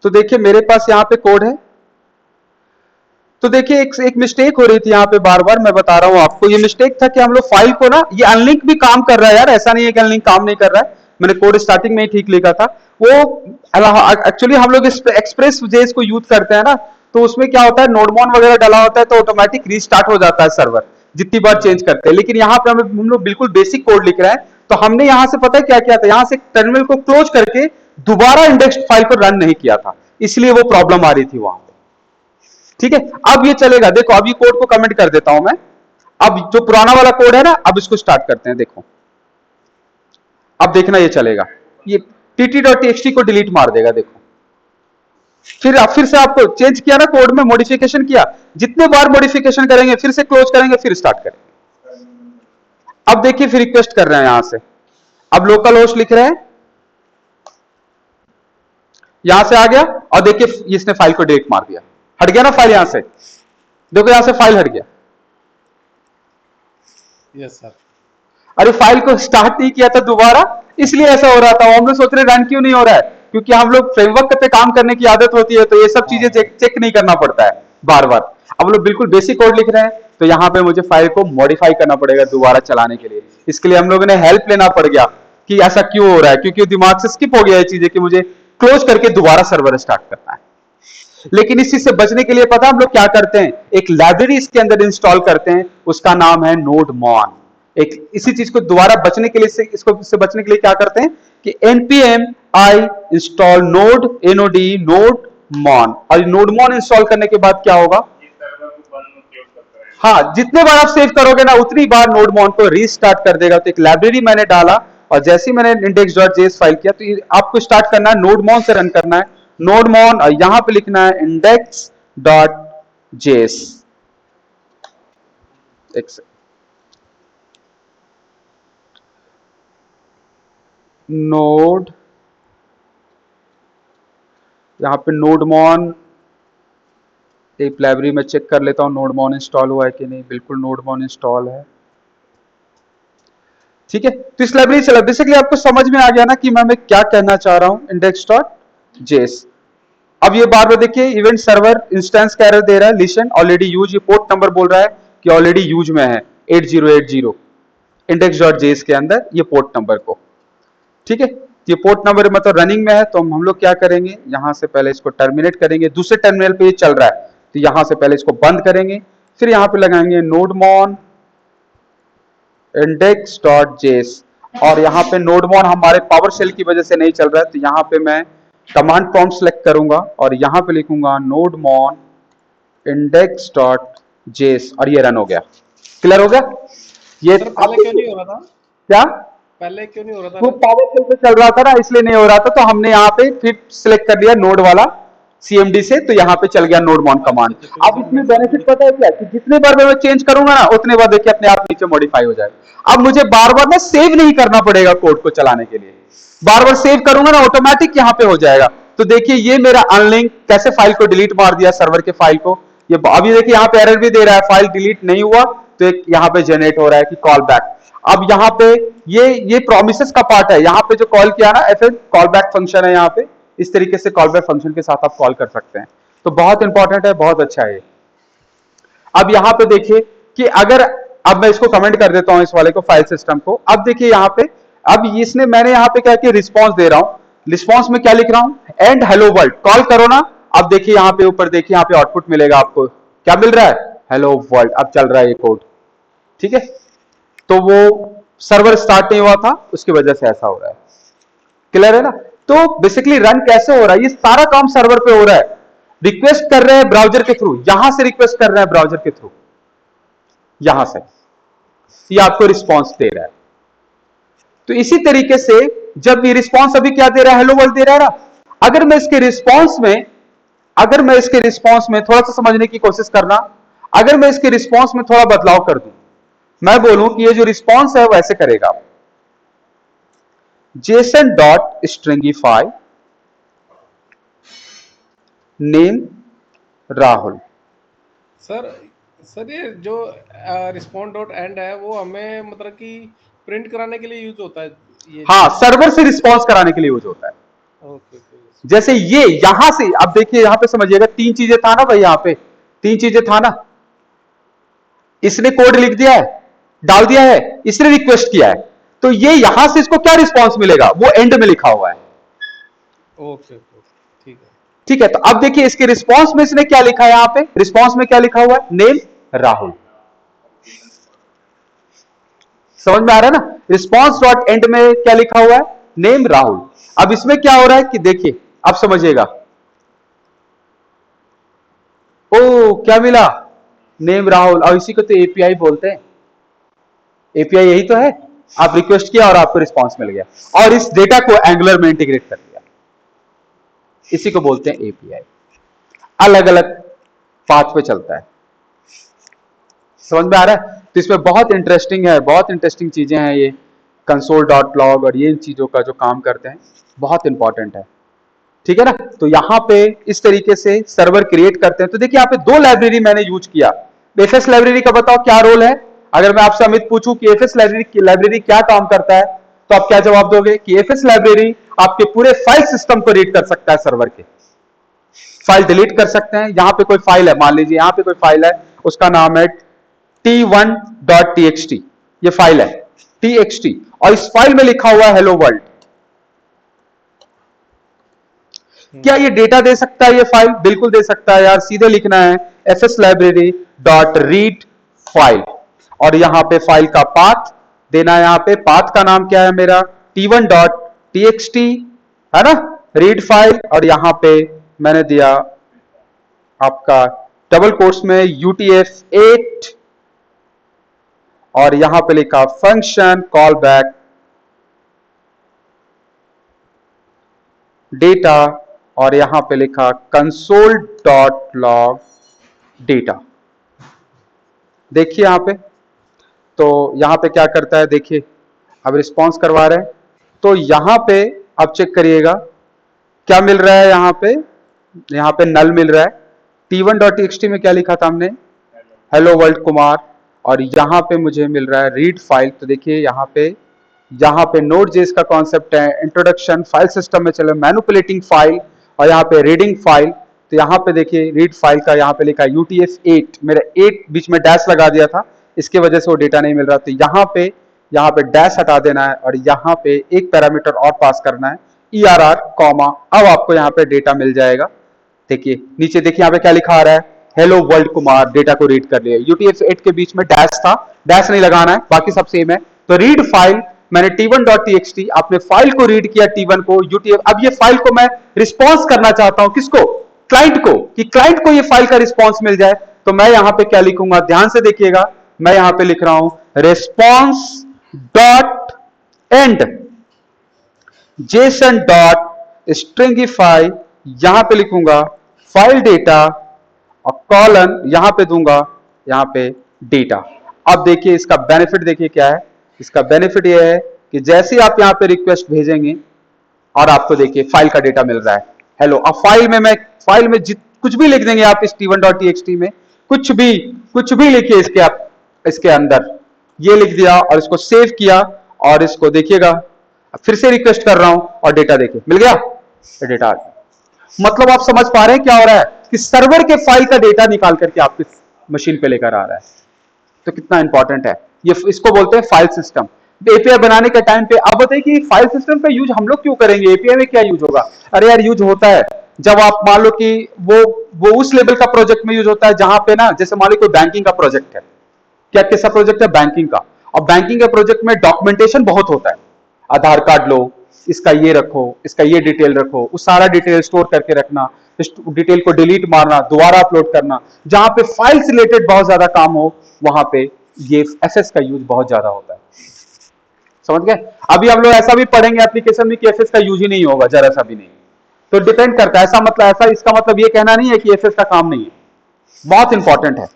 तो देखिए मेरे पास यहाँ पे कोड है। तो देखिए एक मिस्टेक हो रही थी यहाँ पे, बार बार मैं बता रहा हूँ आपको। ये मिस्टेक था कि हम लोग फाइल को ना, ये अनलिंक भी काम कर रहा है यार, ऐसा नहीं है कि अनलिंक काम नहीं कर रहा है। मैंने कोड स्टार्टिंग में ही ठीक लिखा था। वो एक्चुअली हम लोग एक्सप्रेस जेएस को यूज करते हैं ना, तो उसमें क्या होता है, नोडमॉन वगैरह डाला होता है तो ऑटोमेटिक रीस्टार्ट हो जाता है सर्वर, जितनी बार चेंज करते हैं। लेकिन यहाँ पे हम लोग बिल्कुल बेसिक कोड लिख रहे हैं। तो हमने यहाँ से पता है क्या किया था, यहाँ से टर्मिनल को क्लोज करके दोबारा इंडेक्स फाइल को रन नहीं किया था, इसलिए वो प्रॉब्लम आ रही थी वहां पे। ठीक है, अब ये चलेगा। देखो अब ये कोड को कमेंट कर देता हूं मैं। अब जो पुराना वाला कोड है ना, अब इसको स्टार्ट करते हैं। देखो अब देखना ये चलेगा, ये tt.txt को डिलीट मार देगा। देखो फिर से आपको चेंज किया ना कोड में, मॉडिफिकेशन किया, जितने बार मॉडिफिकेशन करेंगे फिर से क्लोज करेंगे फिर स्टार्ट करेंगे। अब देखिए फिर रिक्वेस्ट कर रहे हैं यहां से, अब लोकल होस्ट लिख रहे हैं, यहां से आ गया और देखिए इसने फाइल को डिलीट मार दिया। हट गया ना फाइल यहां से, देखो यहां से फाइल हट गया। Yes sir. अरे फाइल को स्टार्ट नहीं किया था दोबारा, इसलिए ऐसा हो रहा था। हम लोग सोच रहे रन क्यों नहीं हो रहा है, क्योंकि हम लोग फ्रेमवर्क पे काम करने की आदत होती है, तो ये सब चीजें चेक नहीं करना पड़ता है बार बार। अब लोग बिल्कुल बेसिक कोड लिख रहे हैं, तो यहाँ पे मुझे फाइल को मॉडिफाई करना पड़ेगा दोबारा चलाने के लिए। इसके लिए हम लोगों ने हेल्प लेना पड़ गया कि ऐसा क्यों हो रहा है, क्योंकि दिमाग से स्किप हो गया ये चीजें कि मुझे क्लोज करके दोबारा सर्वर स्टार्ट करना है। लेकिन इस चीज से बचने के लिए पता हम लोग क्या करते हैं, एक लाइब्रेरी इसके अंदर इंस्टॉल करते हैं, उसका नाम है नोडमॉन। एक इसी चीज को दोबारा बचने के लिए, इससे बचने के लिए क्या करते हैं कि npm i इंस्टॉल नोड नोडमॉन, और नोडमॉन इंस्टॉल करने के बाद क्या होगा, हाँ जितने बार आप सेव करोगे ना उतनी बार नोडमॉन को रीस्टार्ट कर देगा। तो एक लाइब्रेरी मैंने डाला, और जैसे ही मैंने index.js फाइल किया, तो आपको स्टार्ट करना है नोडमॉन से रन करना है, नोडमॉन, और यहां पे लिखना है index.js। नोड, यहां पे नोडमॉन, एक लाइब्रेरी में चेक कर लेता हूं नोडमॉन इंस्टॉल हुआ है कि नहीं। बिल्कुल नोडमॉन इंस्टॉल है। ठीक है, तो इस लाइब्रेरी चला। बेसिकली आपको समझ में आ गया ना कि मैं क्या कहना चाह रहा हूं, index.js। अब ये बार बार देखिए, इवेंट सर्वर इंस्टेंस का एरर दे रहा है, लिसन ऑलरेडी यूज, ये पोर्ट नंबर बोल रहा है कि ऑलरेडी यूज में है 8080 index.js के अंदर ये पोर्ट नंबर को। ठीक है, ये पोर्ट नंबर मतलब रनिंग में है, तो हम लोग क्या करेंगे, यहां से पहले इसको टर्मिनेट करेंगे। दूसरे टर्मिनल पे ये चल रहा है, तो यहां से पहले इसको बंद करेंगे, फिर यहां पे लगाएंगे नोडमॉन index.js, और यहां पे नोडमॉन हमारे पावर शेल की वजह से नहीं चल रहा है, तो यहां पे मैं कमांड प्रॉम्प्ट सेलेक्ट करूंगा और यहां पे लिखूंगा नोडमॉन index.js, और ये रन हो गया। क्लियर हो गया ये? सर पहले क्यों नहीं हो रहा था? क्या पहले क्यों नहीं हो रहा था? वो पावर शेल पे चल रहा था ना, इसलिए नहीं हो रहा था। तो हमने यहाँ पे फिर सिलेक्ट कर लिया नोड वाला CMD से, तो यहाँ पे चल गया नोडमॉन कमांड। अब इसमें बेनिफिट पता है क्या, कि जितने बार मैं चेंज करूंगा ना उतने बार देखिए अपने आप नीचे मॉडिफाई हो जाएगा। अब मुझे बार बार ना सेव नहीं करना पड़ेगा कोड को चलाने के लिए, बार बार सेव करूंगा ना ऑटोमेटिक यहाँ पे हो जाएगा। तो देखिए ये मेरा अनलिंक कैसे फाइल को डिलीट मार दिया, सर्वर के फाइल को। ये अभी देखिए यहाँ पे एरर भी दे रहा है, फाइल डिलीट नहीं हुआ, तो एक यहाँ पे जनरेट हो रहा है कि कॉल बैक। अब यहाँ पे ये प्रोमिसेस का पार्ट है, यहाँ पे जो कॉल किया ना एफ कॉल बैक फंक्शन है, यहाँ पे इस तरीके से कॉल बैक फंक्शन के साथ आप कॉल कर सकते हैं। तो बहुत इंपॉर्टेंट है, बहुत अच्छा है। अब यहाँ पे देखिए कि अगर, अब मैं इसको कमेंट कर देता हूं इस वाले को, फाइल सिस्टम को। अब देखिए यहाँ पे, अब इसने, मैंने यहाँ पे क्या किया, रिस्पॉन्स दे रहा हूं। रिस्पॉन्स में क्या लिख रहा हूं, एंड हेलो वर्ल्ड, कॉल करो ना। अब देखिए यहाँ पे ऊपर देखिए, यहाँ पे आउटपुट मिलेगा आपको, क्या मिल रहा है, हेलो वर्ल्ड। अब चल रहा है ये कोड। ठीक है, तो वो सर्वर स्टार्ट नहीं हुआ था, उसकी वजह से ऐसा हो रहा है। क्लियर है ना? तो बेसिकली रन कैसे हो रहा है, ये सारा काम सर्वर पे हो रहा है। रिक्वेस्ट कर रहे हैं ब्राउजर के थ्रू, यहां से रिक्वेस्ट कर रहे हैं ब्राउजर के थ्रू, यहां से ये आपको रिस्पॉन्स दे रहा है। तो इसी तरीके से जब ये रिस्पॉन्स अभी क्या दे रहा है, हेलो वर्ल्ड दे रहा है ना। अगर मैं इसके रिस्पॉन्स में थोड़ा सा समझने की कोशिश करना, अगर मैं इसके रिस्पॉन्स में थोड़ा बदलाव कर दूं, मैं बोलूं कि ये जो रिस्पॉन्स है वैसे करेगा, json.stringify नेम राहुल। सर ये जो रिस्पॉन्ड डॉट एंड है वो हमें मतलब कि प्रिंट कराने के लिए यूज होता है ये? हाँ, सर्वर से रिस्पॉन्स कराने के लिए यूज होता है। Okay okay. जैसे ये यहां से अब देखिए, यहां पे समझिएगा, तीन चीजें था ना भाई, यहां पे तीन चीजें था ना, इसने कोड लिख दिया है, डाल दिया है, इसने रिक्वेस्ट किया है, तो ये यहां से इसको क्या रिस्पॉन्स मिलेगा, वो एंड में लिखा हुआ है। ओके ओके, ठीक है। ठीक है, तो अब देखिए इसके रिस्पॉन्स में इसने क्या लिखा है, यहां पे रिस्पॉन्स में क्या लिखा हुआ है, नेम राहुल। समझ में आ रहा है ना, रिस्पॉन्स डॉट एंड में क्या लिखा हुआ है, नेम राहुल। अब इसमें क्या हो रहा है कि देखिए, अब समझिएगा, ओ क्या मिला, नेम राहुल, और इसी को तो एपीआई बोलते हैं। एपीआई यही तो है, आप रिक्वेस्ट किया और आपको रिस्पॉन्स मिल गया, और इस डेटा को एंगुलर में इंटीग्रेट कर दिया, इसी को बोलते हैं एपीआई। अलग अलग पाथ पे चलता है। समझ में आ रहा है, तो इसमें बहुत इंटरेस्टिंग है, बहुत इंटरेस्टिंग चीजें हैं ये कंसोल डॉट लॉग, और ये इन चीजों का जो काम करते हैं बहुत इंपॉर्टेंट है। ठीक है ना, तो यहां पे इस तरीके से सर्वर क्रिएट करते हैं। तो देखिए, यहाँ पे दो लाइब्रेरी मैंने यूज किया। एफएस लाइब्रेरी का बताओ क्या रोल है, अगर मैं आपसे अमित पूछूं कि एफएस लाइब्रेरी क्या काम करता है, तो आप क्या जवाब दोगे कि एफएस लाइब्रेरी आपके पूरे फाइल सिस्टम को रीड कर सकता है, सर्वर के फाइल डिलीट कर सकते हैं। यहां पे कोई फाइल है, मान लीजिए यहां पे कोई फाइल है, उसका नाम है t1.txt, ये फाइल है txt, और इस फाइल में लिखा हुआ है हेलो वर्ल्ड। क्या ये डेटा दे सकता है, ये फाइल बिल्कुल दे सकता है यार। सीधे लिखना है FS library dot read file, और यहां पे फाइल का पाथ देना है। यहां पे पाथ का नाम क्या है मेरा, t1.txt है ना, रीड फाइल, और यहां पे मैंने दिया आपका डबल कोट्स में UTF-8, और यहां पे लिखा फंक्शन कॉल बैक डेटा, और यहां पे लिखा कंसोल डॉट लॉग डेटा। देखिए यहां पे, तो यहां पे क्या करता है, देखिए अब रिस्पॉन्स करवा रहे हैं, तो यहां पे अब चेक करिएगा क्या मिल रहा है, यहां पे नल मिल रहा है। t1.txt में क्या लिखा था हमने, हेलो वर्ल्ड कुमार, और यहां पे मुझे मिल रहा है रीड फाइल। तो देखिए यहां पे नोड जेएस का कॉन्सेप्ट है, इंट्रोडक्शन, फाइल सिस्टम में चले, मैनिपुलेटिंग फाइल, और यहां पे रीडिंग फाइल। तो यहां पे देखिए रीड फाइल का यहां पे लिखा है UTF-8, मेरा 8 बीच में डैश लगा दिया था, इसकी वजह से वो डेटा नहीं मिल रहा। तो यहां पे डैश हटा देना है, और यहां पे एक पैरामीटर और पास करना है ERR कॉमा, अब आपको यहां पे डेटा मिल जाएगा। देखिए नीचे देखिए यहां पे क्या लिखा आ रहा है, हेलो वर्ल्ड कुमार, डेटा को रीड कर लिया। UTF-8 के बीच में डैश था, डैश नहीं लगाना है, बाकी सब सेम है। तो रीड फाइल, मैंने t1.txt, आपने फाइल को रीड किया t1 को, UTF, अब ये फाइल को मैं रिस्पॉन्स करना चाहता हूं, किसको, क्लाइंट को, कि क्लाइंट को ये फाइल का रिस्पॉन्स मिल जाए। तो मैं यहां पे क्या लिखूंगा, ध्यान से देखिएगा, मैं यहां पे लिख रहा हूं response dot and Jason dot stringify, यहां पे लिखूंगा फाइल डेटा, और कॉलन यहां पे दूंगा, यहां पे डेटा। अब देखिए इसका बेनिफिट देखिए क्या है, इसका बेनिफिट यह है कि जैसे ही आप यहां पे रिक्वेस्ट भेजेंगे और आपको देखिए फाइल का डेटा मिल रहा है, हेलो। अब फाइल में कुछ भी लिख देंगे आप इस t1.txt में, कुछ भी लिखिए इसके, आप इसके अंदर ये लिख दिया और इसको सेव किया, और इसको देखिएगा फिर से रिक्वेस्ट कर रहा हूं, और डेटा देखिए मिल गया, डेटा आ गया। मतलब आप समझ पा रहे हैं क्या हो रहा है, कि सर्वर के फाइल का डेटा निकाल करके आपकी मशीन पे लेकर आ रहा है। तो कितना इंपॉर्टेंट है ये, इसको बोलते हैं फाइल सिस्टम। एपीआई बनाने के टाइम पे आप बताइए कि फाइल सिस्टम का यूज हम लोग क्यों करेंगे, एपीआई में क्या यूज होगा। अरे यार यूज होता है जब आप मान लो कि वो उस लेवल का प्रोजेक्ट में यूज होता है जहां पे ना, जैसे मान लो कोई बैंकिंग का प्रोजेक्ट है, क्या कैसा प्रोजेक्ट है, बैंकिंग का। और बैंकिंग के प्रोजेक्ट में डॉक्यूमेंटेशन बहुत होता है, आधार कार्ड लो, इसका ये रखो, इसका ये डिटेल रखो, उस सारा डिटेल स्टोर करके रखना, डिटेल को डिलीट मारना, दोबारा अपलोड करना। जहां पे फाइल से रिलेटेड बहुत ज्यादा काम हो, वहां पे ये एफएस का यूज बहुत ज्यादा होता है। समझ गए। अभी हम लोग ऐसा भी पढ़ेंगे एप्लीकेशन में कि एफएस का यूज ही नहीं होगा, जरा सा भी नहीं। तो डिपेंड करता है, इसका मतलब ये कहना नहीं है कि एफएस का काम नहीं है, बहुत इंपॉर्टेंट है।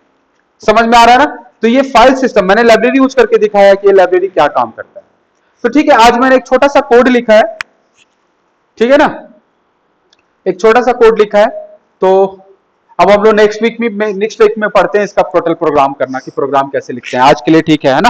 समझ में आ रहा है ना। तो ये फाइल सिस्टम मैंने लाइब्रेरी यूज करके दिखाया कि ये लाइब्रेरी क्या काम करता है। तो ठीक है, आज मैंने एक छोटा सा कोड लिखा है, ठीक है ना, एक छोटा सा कोड लिखा है। तो अब हम लोग नेक्स्ट वीक में पढ़ते हैं इसका टोटल प्रोग्राम करना, कि प्रोग्राम कैसे लिखते हैं। आज के लिए ठीक है ना।